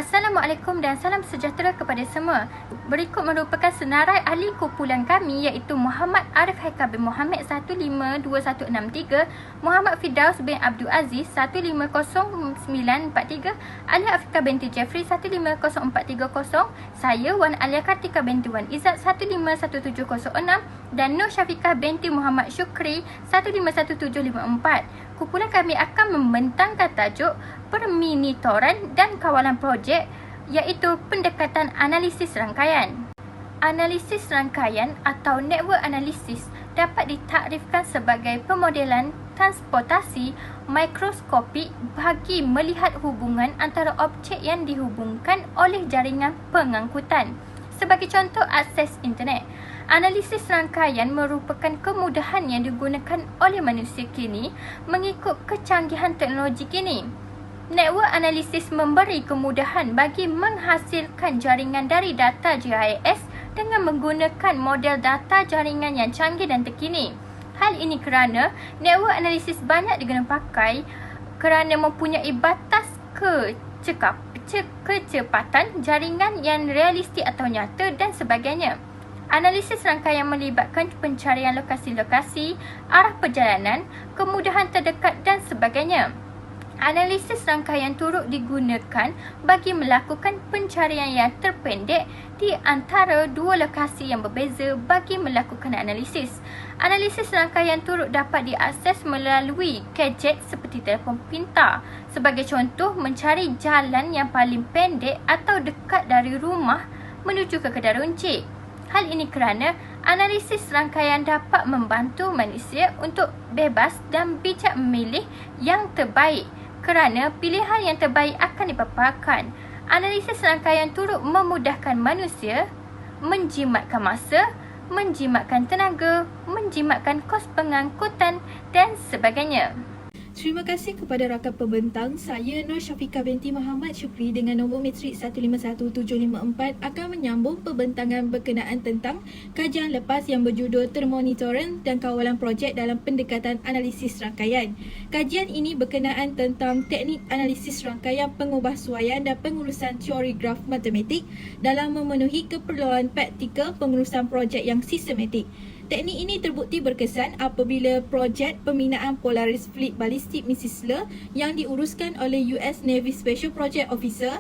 Assalamualaikum dan salam sejahtera kepada semua. Berikut merupakan senarai ahli kumpulan kami iaitu Muhammad Arif Haikal bin Muhammad 152163, Muhammad Firdaus bin Abdul Aziz 150943, Alia Afrika binti Jeffrey 150430, saya Wan Alia Kartika binti Wan Izzat 151706 dan Nur Syafiqah binti Muhammad Syukri 151754. Kumpulan kami akan membentangkan tajuk permonitoran dan kawalan projek iaitu pendekatan analisis rangkaian. Analisis rangkaian atau network analysis dapat ditakrifkan sebagai pemodelan transportasi mikroskopik bagi melihat hubungan antara objek yang dihubungkan oleh jaringan pengangkutan. Sebagai contoh, akses internet. Analisis rangkaian merupakan kemudahan yang digunakan oleh manusia kini mengikut kecanggihan teknologi kini. Network analisis memberi kemudahan bagi menghasilkan jaringan dari data GIS dengan menggunakan model data jaringan yang canggih dan terkini. Hal ini kerana network analisis banyak digunakan pakai kerana mempunyai batas kecepatan jaringan yang realistik atau nyata dan sebagainya. Analisis rangkaian melibatkan pencarian lokasi-lokasi, arah perjalanan, kemudahan terdekat dan sebagainya. Analisis rangkaian turut digunakan bagi melakukan pencarian yang terpendek di antara dua lokasi yang berbeza bagi melakukan analisis. Analisis rangkaian turut dapat diakses melalui gadget seperti telefon pintar. Sebagai contoh, mencari jalan yang paling pendek atau dekat dari rumah menuju ke kedai runcit. Hal ini kerana analisis rangkaian dapat membantu manusia untuk bebas dan bijak memilih yang terbaik kerana pilihan yang terbaik akan dipaparkan. Analisis rangkaian turut memudahkan manusia menjimatkan masa, menjimatkan tenaga, menjimatkan kos pengangkutan dan sebagainya. Terima kasih kepada rakan pembentang. Saya Nur Syafiqah binti Muhammad Syukri dengan nombor matrik 151754 akan menyambung pembentangan berkenaan tentang kajian lepas yang berjudul Permonitoran dan Kawalan Projek dalam Pendekatan Analisis Rangkaian. Kajian ini berkenaan tentang teknik analisis rangkaian pengubahsuaian dan pengurusan teori graf matematik dalam memenuhi keperluan praktikal pengurusan projek yang sistematik. Teknik ini terbukti berkesan apabila projek pembinaan Polaris Fleet Ballistic Missile yang diuruskan oleh US Navy Special Project Officer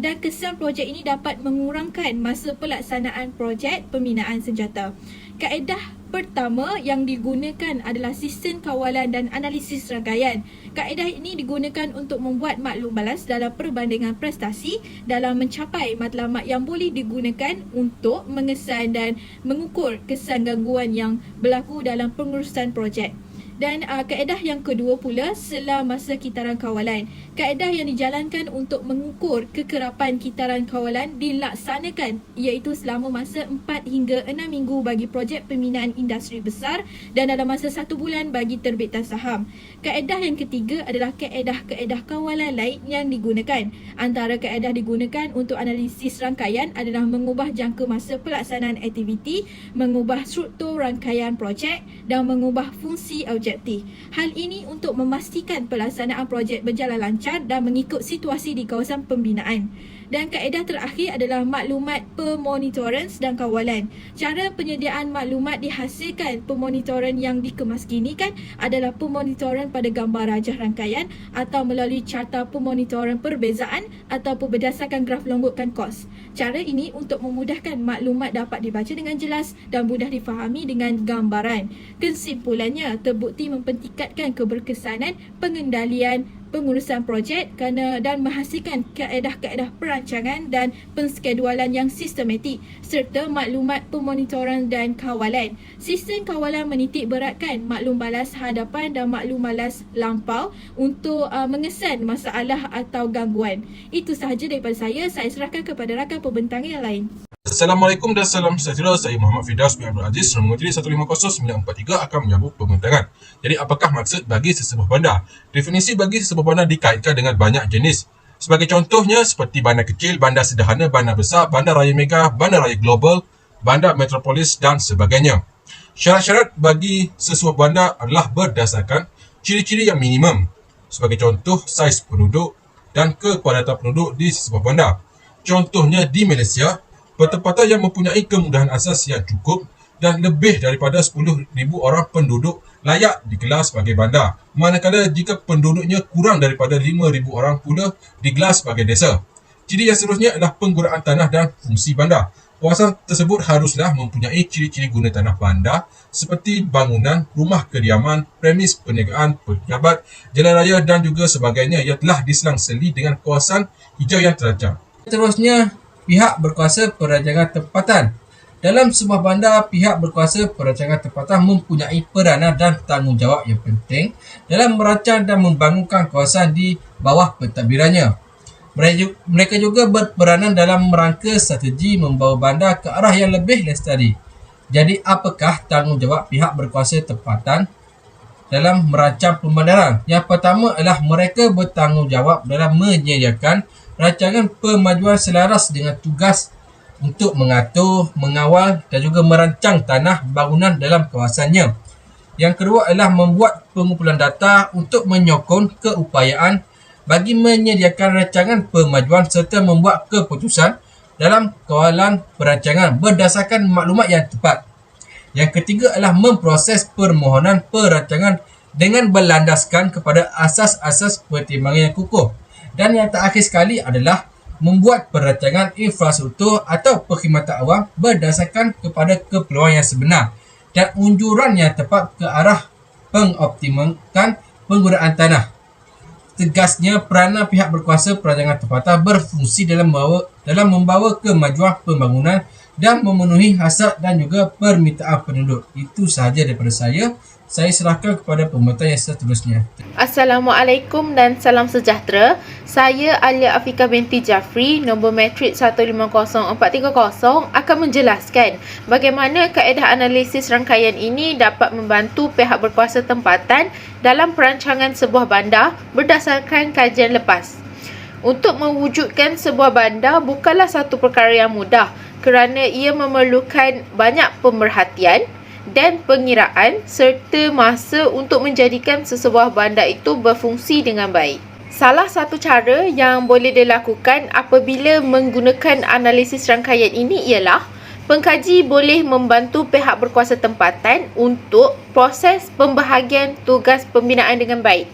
dan kesan projek ini dapat mengurangkan masa pelaksanaan projek pembinaan senjata. Kaedah pertama yang digunakan adalah sistem kawalan dan analisis rangkaian. Kaedah ini digunakan untuk membuat maklum balas dalam perbandingan prestasi dalam mencapai matlamat yang boleh digunakan untuk mengesan dan mengukur kesan gangguan yang berlaku dalam pengurusan projek. Dan kaedah yang kedua pula selama masa kitaran kawalan. Kaedah yang dijalankan untuk mengukur kekerapan kitaran kawalan dilaksanakan iaitu selama masa 4 hingga 6 minggu bagi projek pembinaan industri besar dan dalam masa 1 bulan bagi terbitan saham. Kaedah yang ketiga adalah kaedah-kaedah kawalan lain yang digunakan. Antara kaedah digunakan untuk analisis rangkaian adalah mengubah jangka masa pelaksanaan aktiviti, mengubah struktur rangkaian projek dan mengubah fungsi objektif. Hal ini untuk memastikan pelaksanaan projek berjalan lancar dan mengikut situasi di kawasan pembinaan. Dan kaedah terakhir adalah maklumat pemonitoran dan kawalan. Cara penyediaan maklumat dihasilkan pemonitoran yang dikemaskinikan adalah pemonitoran pada gambar rajah rangkaian atau melalui carta pemonitoran perbezaan ataupun berdasarkan graf longgokan kos. Cara ini untuk memudahkan maklumat dapat dibaca dengan jelas dan mudah difahami dengan gambaran. Kesimpulannya, terbukti mempentingkan keberkesanan pengendalian pengurusan projek dan menghasilkan kaedah-kaedah perancangan dan penskedualan yang sistematik serta maklumat pemonitoran dan kawalan. Sistem kawalan menitik beratkan maklum balas hadapan dan maklum balas lampau untuk mengesan masalah atau gangguan. Itu sahaja daripada saya serahkan kepada rakan pembentang yang lain. Assalamualaikum dan salam sejahtera. Saya Muhammad Firdaus bin Abdul Aziz, nombor matrik 150943 akan menyambung pembentangan. Jadi apakah maksud bagi sesebuah bandar? Definisi bagi sesebuah bandar dikaitkan dengan banyak jenis. Sebagai contohnya seperti bandar kecil, bandar sederhana, bandar besar, bandar raya mega, bandar raya global, bandar metropolis dan sebagainya. Syarat-syarat bagi sesebuah bandar adalah berdasarkan ciri-ciri yang minimum. Sebagai contoh, saiz penduduk, dan kepadatan penduduk di sesebuah bandar. Contohnya di Malaysia, pertempatan yang mempunyai kemudahan asas yang cukup dan lebih daripada 10,000 orang penduduk layak digelar sebagai bandar. Manakala jika penduduknya kurang daripada 5,000 orang pula digelar sebagai desa. Ciri yang seterusnya adalah penggunaan tanah dan fungsi bandar. Kawasan tersebut haruslah mempunyai ciri-ciri guna tanah bandar seperti bangunan, rumah kediaman, premis perniagaan, pejabat, jalan raya dan juga sebagainya yang telah diselang-seli dengan kawasan hijau yang terancam. Seterusnya, pihak berkuasa perancangan tempatan. Dalam sebuah bandar, pihak berkuasa perancangan tempatan mempunyai peranan dan tanggungjawab yang penting dalam merancang dan membangunkan kawasan di bawah pentadbirannya. Mereka juga berperanan dalam rangka strategi membawa bandar ke arah yang lebih lestari. Jadi, apakah tanggungjawab pihak berkuasa tempatan dalam merancang pembandaran? Yang pertama adalah mereka bertanggungjawab dalam menyediakan rancangan pemajuan selaras dengan tugas untuk mengatur, mengawal dan juga merancang tanah bangunan dalam kawasannya. Yang kedua adalah membuat pengumpulan data untuk menyokong keupayaan bagi menyediakan rancangan pemajuan serta membuat keputusan dalam kawalan perancangan berdasarkan maklumat yang tepat. Yang ketiga adalah memproses permohonan perancangan dengan berlandaskan kepada asas-asas pertimbangan yang kukuh. Dan yang terakhir sekali adalah membuat perancangan infrastruktur atau perkhidmatan awam berdasarkan kepada keperluan yang sebenar dan unjuran yang tepat ke arah pengoptimalkan penggunaan tanah. Tegasnya, peranan pihak berkuasa perancangan tempatan berfungsi dalam membawa kemajuan pembangunan dan memenuhi hasrat dan juga permintaan penduduk. Itu sahaja daripada saya. Saya serahkan kepada pembentang yang seterusnya. Assalamualaikum dan salam sejahtera. Saya Alia Afika binti Jafri, nombor matrik 150430 akan menjelaskan bagaimana kaedah analisis rangkaian ini dapat membantu pihak berkuasa tempatan dalam perancangan sebuah bandar berdasarkan kajian lepas. Untuk mewujudkan sebuah bandar bukanlah satu perkara yang mudah kerana ia memerlukan banyak pemerhatian dan pengiraan serta masa untuk menjadikan sesebuah bandar itu berfungsi dengan baik. Salah satu cara yang boleh dilakukan apabila menggunakan analisis rangkaian ini ialah pengkaji boleh membantu pihak berkuasa tempatan untuk proses pembahagian tugas pembinaan dengan baik.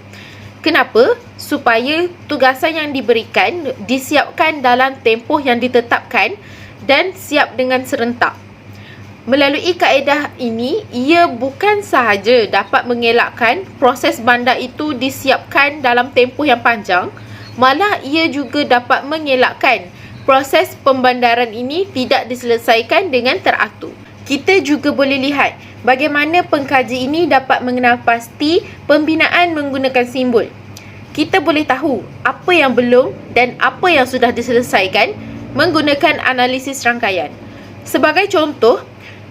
Kenapa? Supaya tugasan yang diberikan disiapkan dalam tempoh yang ditetapkan dan siap dengan serentak. Melalui kaedah ini, ia bukan sahaja dapat mengelakkan proses bandar itu disiapkan dalam tempoh yang panjang, malah ia juga dapat mengelakkan proses pembandaran ini tidak diselesaikan dengan teratur. Kita juga boleh lihat bagaimana pengkaji ini dapat mengenal pasti pembinaan menggunakan simbol. Kita boleh tahu apa yang belum dan apa yang sudah diselesaikan menggunakan analisis rangkaian. Sebagai contoh,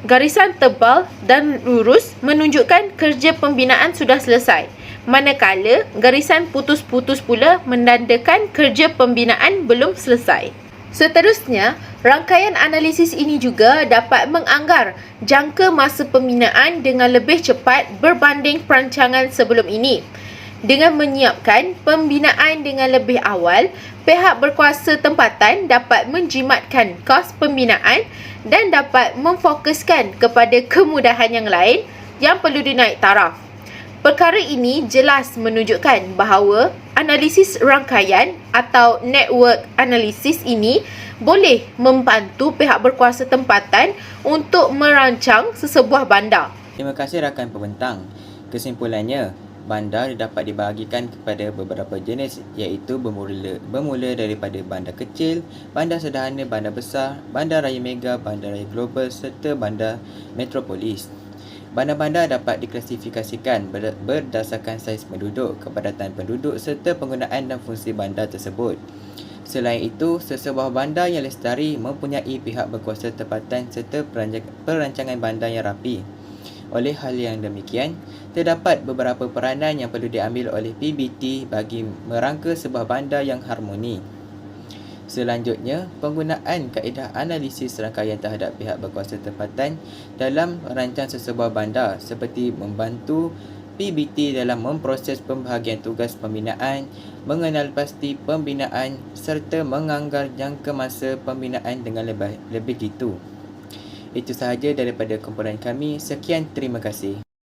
garisan tebal dan lurus menunjukkan kerja pembinaan sudah selesai, manakala garisan putus-putus pula menandakan kerja pembinaan belum selesai. Seterusnya, rangkaian analisis ini juga dapat menganggar jangka masa pembinaan dengan lebih cepat berbanding perancangan sebelum ini. Dengan menyiapkan pembinaan dengan lebih awal, pihak berkuasa tempatan dapat menjimatkan kos pembinaan dan dapat memfokuskan kepada kemudahan yang lain yang perlu dinaik taraf. Perkara ini jelas menunjukkan bahawa analisis rangkaian atau network analisis ini boleh membantu pihak berkuasa tempatan untuk merancang sesebuah bandar. Terima kasih rakan pembentang. Kesimpulannya, bandar dapat dibahagikan kepada beberapa jenis iaitu bermula daripada bandar kecil, bandar sederhana, bandar besar, bandar raya mega, bandar raya global serta bandar metropolis. Bandar-bandar dapat diklasifikasikan berdasarkan saiz penduduk, kepadatan penduduk serta penggunaan dan fungsi bandar tersebut. Selain itu, sesebuah bandar yang lestari mempunyai pihak berkuasa tempatan serta perancangan bandar yang rapi. Oleh hal yang demikian, terdapat beberapa peranan yang perlu diambil oleh PBT bagi merangka sebuah bandar yang harmoni. Selanjutnya, penggunaan kaedah analisis rangkaian terhadap pihak berkuasa tempatan dalam merancang sesebuah bandar seperti membantu PBT dalam memproses pembahagian tugas pembinaan, mengenal pasti pembinaan serta menganggar jangka masa pembinaan dengan lebih gitu. Itu sahaja daripada komponen kami. Sekian, terima kasih.